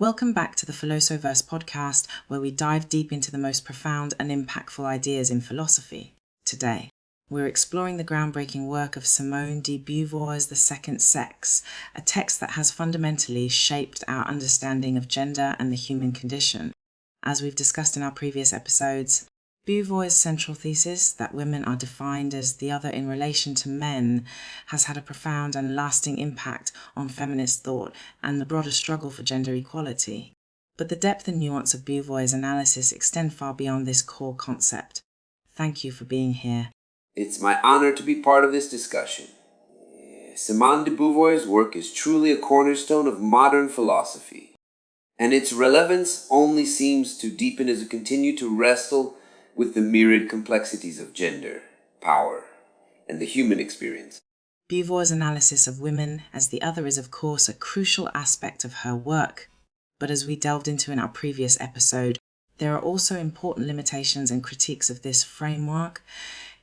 Welcome back to the Philosopherverse podcast, where we dive deep into the most profound and impactful ideas in philosophy. Today, we're exploring the groundbreaking work of Simone de Beauvoir's The Second Sex, a text that has fundamentally shaped our understanding of gender and the human condition. As we've discussed in our previous episodes, Beauvoir's central thesis that women are defined as the other in relation to men has had a profound and lasting impact on feminist thought and the broader struggle for gender equality. But the depth and nuance of Beauvoir's analysis extend far beyond this core concept. Thank you for being here. It's my honor to be part of this discussion. Simone de Beauvoir's work is truly a cornerstone of modern philosophy, and its relevance only seems to deepen as we continue to wrestle with the myriad complexities of gender, power, and the human experience. Beauvoir's analysis of women as the other is, of course, a crucial aspect of her work. But as we delved into in our previous episode, there are also important limitations and critiques of this framework.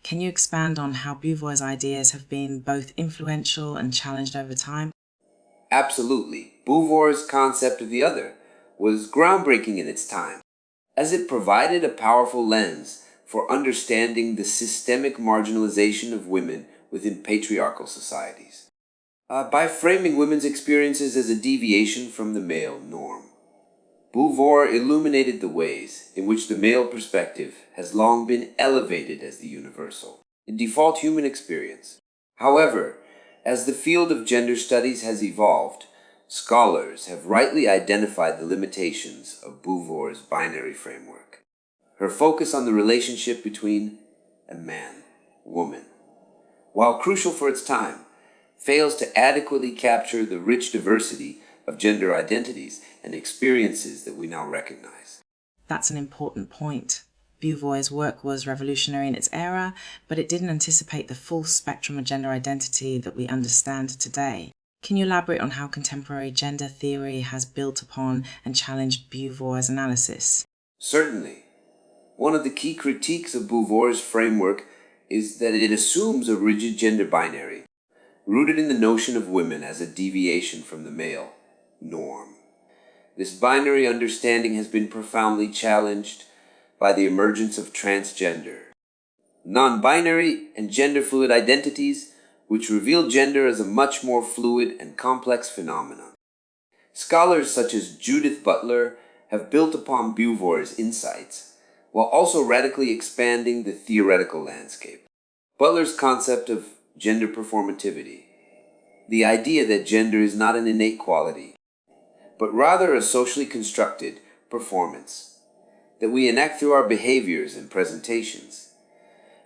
Can you expand on how Beauvoir's ideas have been both influential and challenged over time? Absolutely. Beauvoir's concept of the other was groundbreaking in its time, as it provided a powerful lens for understanding the systemic marginalization of women within patriarchal societies. By framing women's experiences as a deviation from the male norm, Beauvoir illuminated the ways in which the male perspective has long been elevated as the universal, in default human experience. However, as the field of gender studies has evolved, scholars have rightly identified the limitations of Beauvoir's binary framework. Her focus on the relationship between a man, woman, while crucial for its time, fails to adequately capture the rich diversity of gender identities and experiences that we now recognize. That's an important point. Beauvoir's work was revolutionary in its era, but it didn't anticipate the full spectrum of gender identity that we understand today. Can you elaborate on how contemporary gender theory has built upon and challenged Beauvoir's analysis? Certainly. One of the key critiques of Beauvoir's framework is that it assumes a rigid gender binary, rooted in the notion of women as a deviation from the male norm. This binary understanding has been profoundly challenged by the emergence of transgender, non-binary, and gender-fluid identities, which reveal gender as a much more fluid and complex phenomenon. Scholars such as Judith Butler have built upon Beauvoir's insights, while also radically expanding the theoretical landscape. Butler's concept of gender performativity, the idea that gender is not an innate quality, but rather a socially constructed performance that we enact through our behaviors and presentations,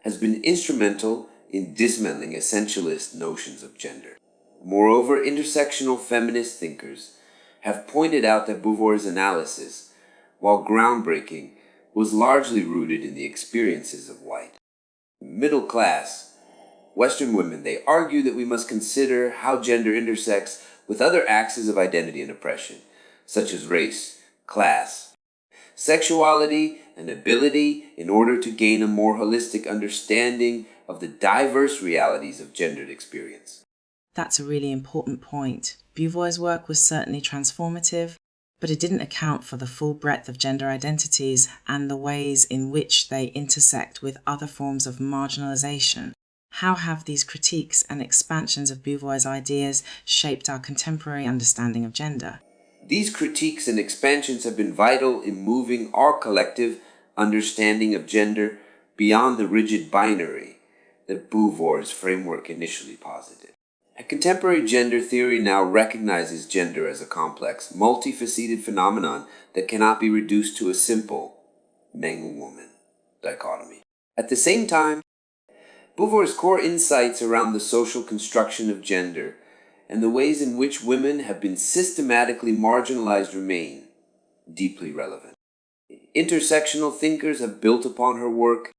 has been instrumental in dismantling essentialist notions of gender. Moreover, intersectional feminist thinkers have pointed out that Beauvoir's analysis, while groundbreaking, was largely rooted in the experiences of white, middle-class, Western women. They argue that we must consider how gender intersects with other axes of identity and oppression, such as race, class, sexuality, and ability, in order to gain a more holistic understanding of the diverse realities of gendered experience. That's a really important point. Beauvoir's work was certainly transformative, but it didn't account for the full breadth of gender identities and the ways in which they intersect with other forms of marginalization. How have these critiques and expansions of Beauvoir's ideas shaped our contemporary understanding of gender? These critiques and expansions have been vital in moving our collective understanding of gender beyond the rigid binary that Beauvoir's framework initially posited. A contemporary gender theory now recognizes gender as a complex, multifaceted phenomenon that cannot be reduced to a simple man-woman dichotomy. At the same time, Beauvoir's core insights around the social construction of gender and the ways in which women have been systematically marginalized remain deeply relevant. Intersectional thinkers have built upon her work,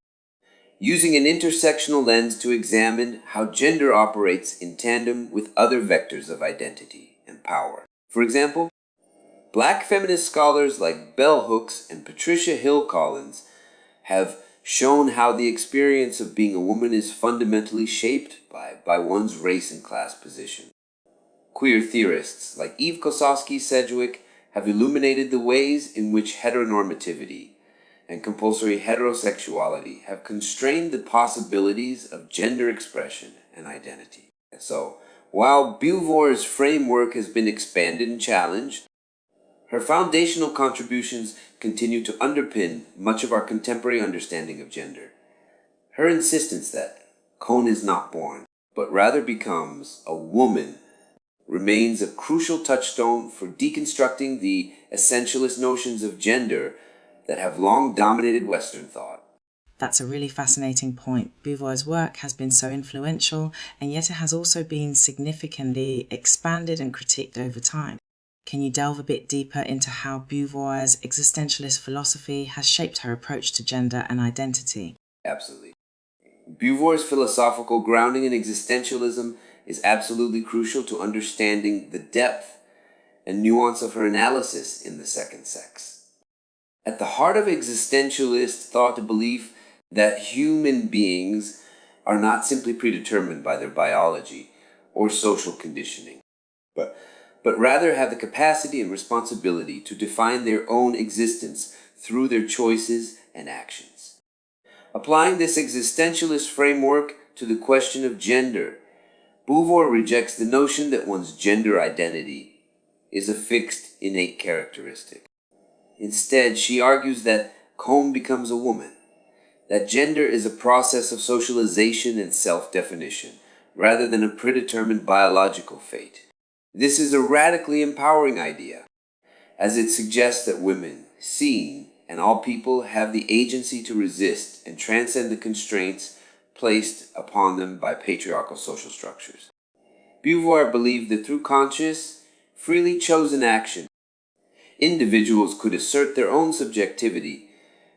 using an intersectional lens to examine how gender operates in tandem with other vectors of identity and power. For example, Black feminist scholars like Bell Hooks and Patricia Hill Collins have shown how the experience of being a woman is fundamentally shaped by one's race and class position. Queer theorists like Eve Kosofsky Sedgwick have illuminated the ways in which heteronormativity and compulsory heterosexuality have constrained the possibilities of gender expression and identity. So, while Beauvoir's framework has been expanded and challenged, her foundational contributions continue to underpin much of our contemporary understanding of gender. Her insistence that Cone is not born, but rather becomes a woman, remains a crucial touchstone for deconstructing the essentialist notions of gender that have long dominated Western thought. That's a really fascinating point. Beauvoir's work has been so influential, and yet it has also been significantly expanded and critiqued over time. Can you delve a bit deeper into how Beauvoir's existentialist philosophy has shaped her approach to gender and identity? Absolutely. Beauvoir's philosophical grounding in existentialism is absolutely crucial to understanding the depth and nuance of her analysis in The Second Sex. At the heart of existentialist thought, the belief that human beings are not simply predetermined by their biology or social conditioning, but rather have the capacity and responsibility to define their own existence through their choices and actions. Applying this existentialist framework to the question of gender, Beauvoir rejects the notion that one's gender identity is a fixed, innate characteristic. Instead, she argues that Cone becomes a woman, that gender is a process of socialization and self-definition, rather than a predetermined biological fate. This is a radically empowering idea, as it suggests that women, seen, and all people have the agency to resist and transcend the constraints placed upon them by patriarchal social structures. Beauvoir believed that through conscious, freely chosen action, individuals could assert their own subjectivity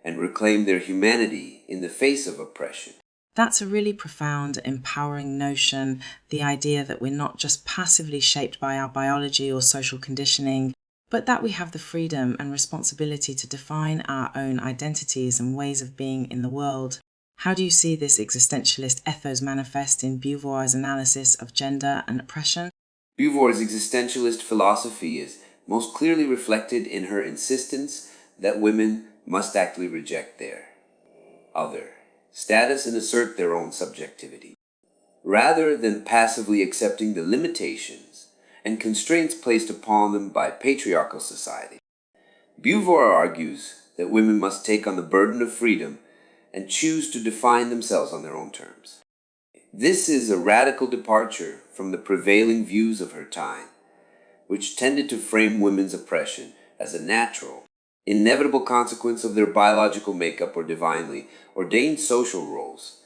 and reclaim their humanity in the face of oppression. That's a really profound, empowering notion, the idea that we're not just passively shaped by our biology or social conditioning, but that we have the freedom and responsibility to define our own identities and ways of being in the world. How do you see this existentialist ethos manifest in Beauvoir's analysis of gender and oppression? Beauvoir's existentialist philosophy is most clearly reflected in her insistence that women must actively reject their other status and assert their own subjectivity, rather than passively accepting the limitations and constraints placed upon them by patriarchal society. Beauvoir argues that women must take on the burden of freedom and choose to define themselves on their own terms. This is a radical departure from the prevailing views of her time, which tended to frame women's oppression as a natural, inevitable consequence of their biological makeup or divinely ordained social roles.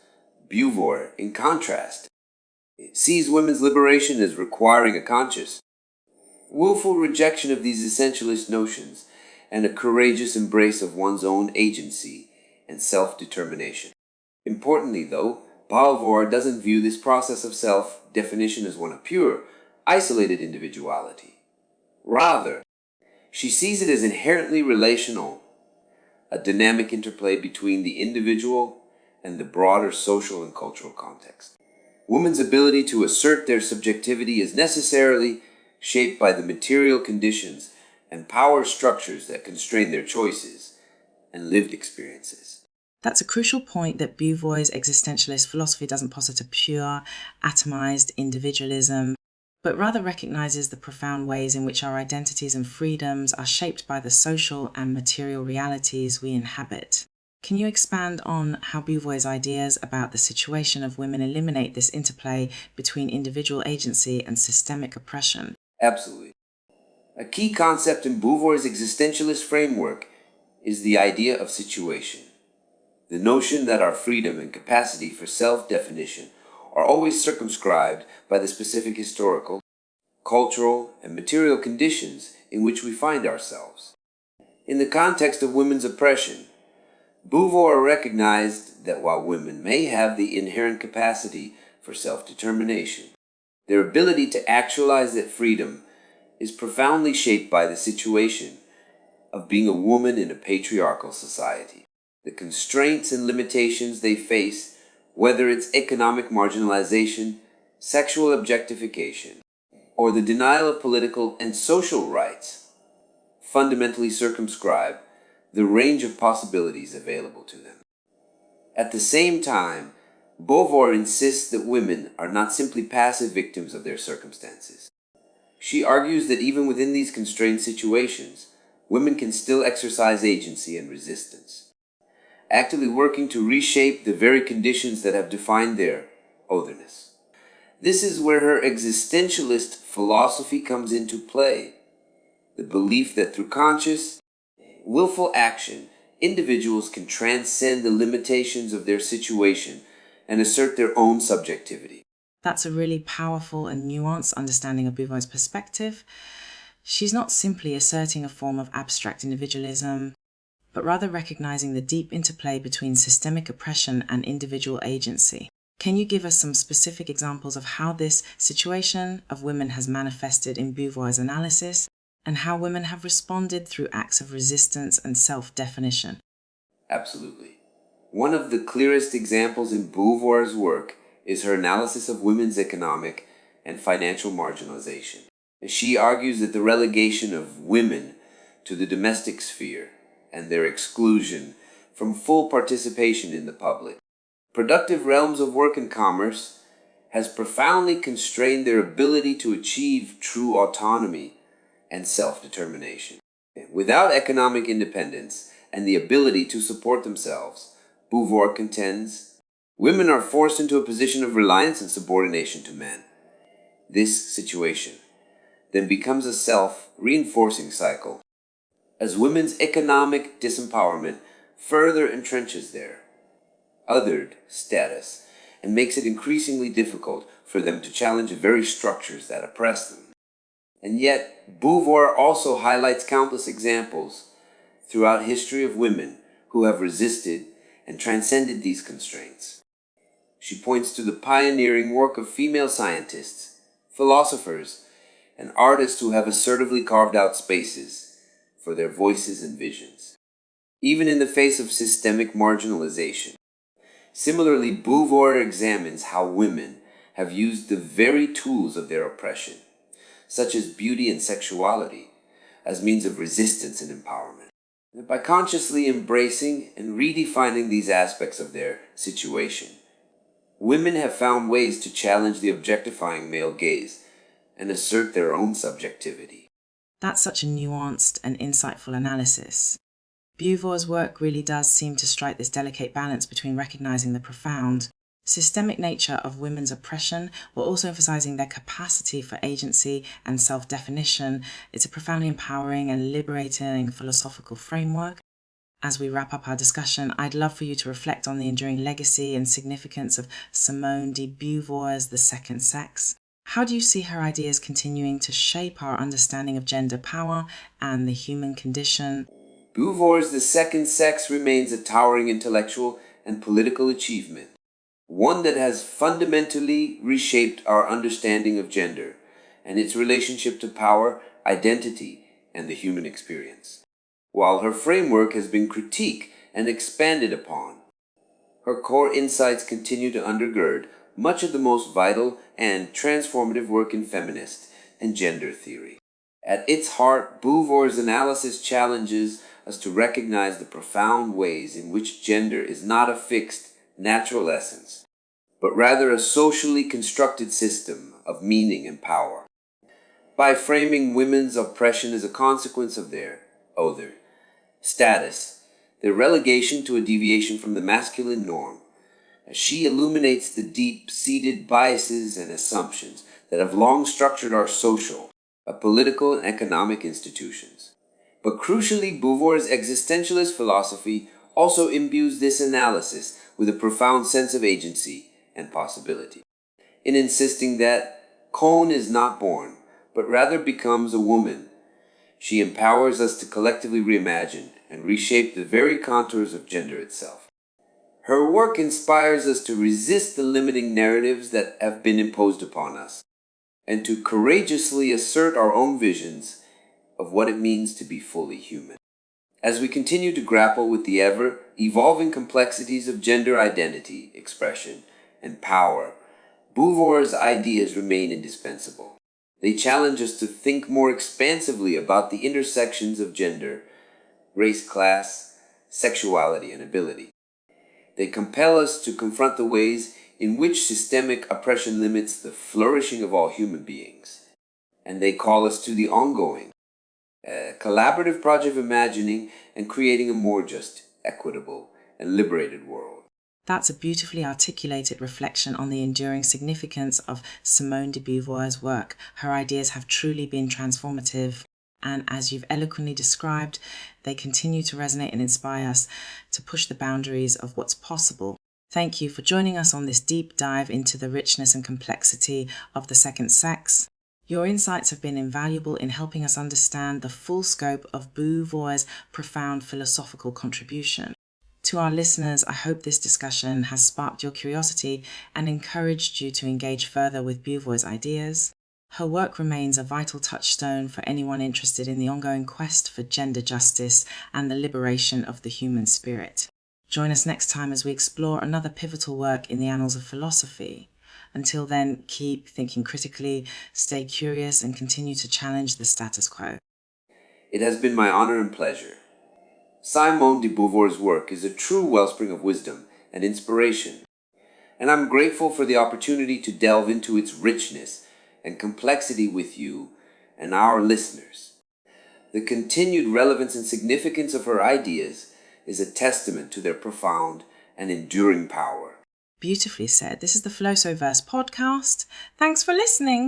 Beauvoir, in contrast, sees women's liberation as requiring a conscious, willful rejection of these essentialist notions and a courageous embrace of one's own agency and self-determination. Importantly, though, Beauvoir doesn't view this process of self-definition as one of pure, isolated individuality. Rather, she sees it as inherently relational, a dynamic interplay between the individual and the broader social and cultural context. Women's ability to assert their subjectivity is necessarily shaped by the material conditions and power structures that constrain their choices and lived experiences. That's a crucial point, that Beauvoir's existentialist philosophy doesn't posit a pure, atomized individualism, but rather recognizes the profound ways in which our identities and freedoms are shaped by the social and material realities we inhabit. Can you expand on how Beauvoir's ideas about the situation of women eliminate this interplay between individual agency and systemic oppression? Absolutely. A key concept in Beauvoir's existentialist framework is the idea of situation. The notion that our freedom and capacity for self-definition are always circumscribed by the specific historical, cultural, and material conditions in which we find ourselves. In the context of women's oppression, Beauvoir recognized that while women may have the inherent capacity for self-determination, their ability to actualize that freedom is profoundly shaped by the situation of being a woman in a patriarchal society. The constraints and limitations they face, whether it's economic marginalization, sexual objectification, or the denial of political and social rights, fundamentally circumscribe the range of possibilities available to them. At the same time, Beauvoir insists that women are not simply passive victims of their circumstances. She argues that even within these constrained situations, women can still exercise agency and resistance, actively working to reshape the very conditions that have defined their otherness. This is where her existentialist philosophy comes into play, the belief that through conscious, willful action, individuals can transcend the limitations of their situation and assert their own subjectivity. That's a really powerful and nuanced understanding of Beauvoir's perspective. She's not simply asserting a form of abstract individualism, but rather recognizing the deep interplay between systemic oppression and individual agency. Can you give us some specific examples of how this situation of women has manifested in Beauvoir's analysis, and how women have responded through acts of resistance and self-definition? Absolutely. One of the clearest examples in Beauvoir's work is her analysis of women's economic and financial marginalization. She argues that the relegation of women to the domestic sphere and their exclusion from full participation in the public, productive realms of work and commerce, has profoundly constrained their ability to achieve true autonomy and self-determination. Without economic independence and the ability to support themselves, Beauvoir contends, women are forced into a position of reliance and subordination to men. This situation then becomes a self-reinforcing cycle, as women's economic disempowerment further entrenches their othered status and makes it increasingly difficult for them to challenge the very structures that oppress them. And yet, Beauvoir also highlights countless examples throughout history of women who have resisted and transcended these constraints. She points to the pioneering work of female scientists, philosophers, and artists who have assertively carved out spaces for their voices and visions, even in the face of systemic marginalization. Similarly, Beauvoir examines how women have used the very tools of their oppression, such as beauty and sexuality, as means of resistance and empowerment. By consciously embracing and redefining these aspects of their situation, women have found ways to challenge the objectifying male gaze and assert their own subjectivity. That's such a nuanced and insightful analysis. Beauvoir's work really does seem to strike this delicate balance between recognizing the profound, systemic nature of women's oppression while also emphasizing their capacity for agency and self-definition. It's a profoundly empowering and liberating philosophical framework. As we wrap up our discussion, I'd love for you to reflect on the enduring legacy and significance of Simone de Beauvoir's The Second Sex. How do you see her ideas continuing to shape our understanding of gender power and the human condition? Beauvoir's The Second Sex remains a towering intellectual and political achievement, one that has fundamentally reshaped our understanding of gender and its relationship to power, identity, and the human experience. While her framework has been critiqued and expanded upon, her core insights continue to undergird much of the most vital and transformative work in feminist and gender theory. At its heart, Beauvoir's analysis challenges us to recognize the profound ways in which gender is not a fixed, natural essence, but rather a socially constructed system of meaning and power. By framing women's oppression as a consequence of their other status, their relegation to a deviation from the masculine norm, as she illuminates the deep-seated biases and assumptions that have long structured our social, political, and economic institutions. But crucially, Beauvoir's existentialist philosophy also imbues this analysis with a profound sense of agency and possibility, in insisting that Cone is not born, but rather becomes a woman. She empowers us to collectively reimagine and reshape the very contours of gender itself. Her work inspires us to resist the limiting narratives that have been imposed upon us, and to courageously assert our own visions of what it means to be fully human. As we continue to grapple with the ever-evolving complexities of gender identity, expression, and power, Beauvoir's ideas remain indispensable. They challenge us to think more expansively about the intersections of gender, race, class, sexuality, and ability. They compel us to confront the ways in which systemic oppression limits the flourishing of all human beings. And they call us to the ongoing, collaborative project of imagining and creating a more just, equitable, and liberated world. That's a beautifully articulated reflection on the enduring significance of Simone de Beauvoir's work. Her ideas have truly been transformative, and as you've eloquently described, they continue to resonate and inspire us to push the boundaries of what's possible. Thank you for joining us on this deep dive into the richness and complexity of the second sex. Your insights have been invaluable in helping us understand the full scope of Beauvoir's profound philosophical contribution. To our listeners, I hope this discussion has sparked your curiosity and encouraged you to engage further with Beauvoir's ideas. Her work remains a vital touchstone for anyone interested in the ongoing quest for gender justice and the liberation of the human spirit. Join us next time as we explore another pivotal work in the annals of philosophy. Until then, keep thinking critically, stay curious, and continue to challenge the status quo. It has been my honor and pleasure. Simone de Beauvoir's work is a true wellspring of wisdom and inspiration, and I'm grateful for the opportunity to delve into its richness and complexity with you and our listeners. The continued relevance and significance of her ideas is a testament to their profound and enduring power. Beautifully said. This is the Verse podcast. Thanks for listening.